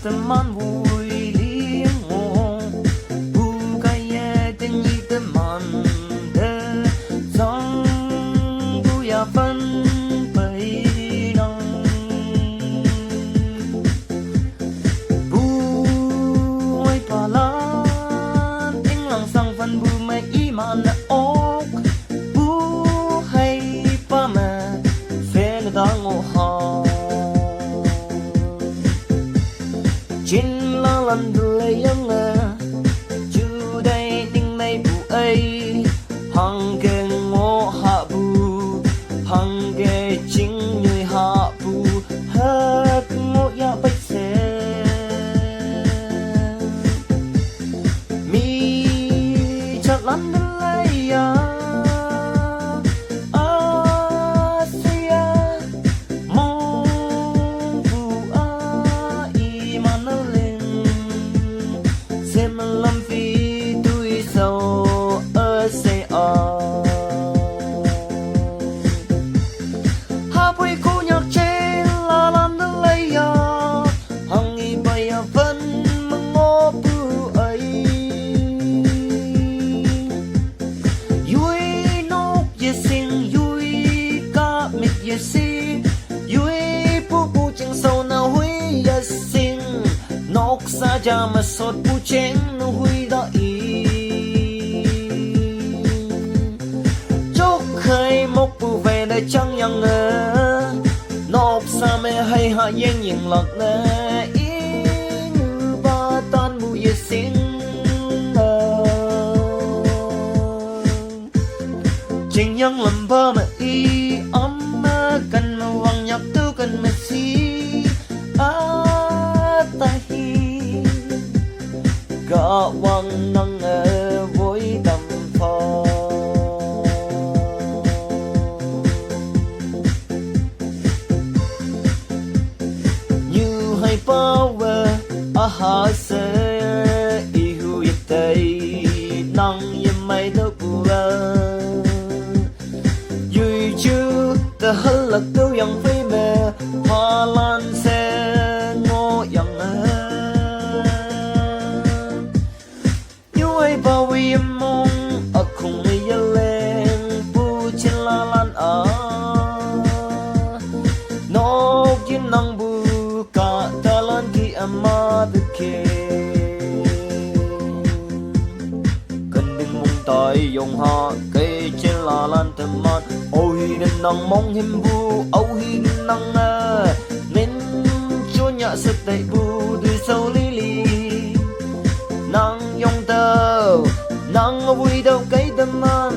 tâm man vui liếng ngô bu cái tên nhị tâm man đê dòng bu ya phân bầy nong bu ơi tòa lan tiếng lòng sang phân bu mày ý man ốc bu hay pa mẹ phê nó đang ngô hò chín la lần đời yang à chú đây tình này bu ấy hằng kê ngô hạ bu hằng kê chính người hạ bu hết ngô ya bách xe mi chặt lăn đời ya nóc xa cha mà sốt bu chén nó huy đó ý chốc khơi mốc bu về đây chẳng yang ngờ nóc xa mẹ hay hạ yên nhìn lọt nè ý như ba tan bu ye xin chính yang làm ba mà ý ấm cần mà vàng nhạc tu cần mà xí tahi gã vang nắng ở với tầm phò như hay power aha se ihu yatay nang yamay đâu bùa vui chứ ta hất lạc đâu yang phê mẹ hoa lan se bao vi mong ở cùng người lên bu trên la lan ở nó kiến năng bu cả ta lan ki ama được kề cần đừng mong tay dùng ha cây trên la lan thầm mát ôi nên năng mong hiểm bu âu hi nên năng nên chúa nhạ sực đầy bu từ sâu lý lý năng yong tơ năng vui đâu cái tâm an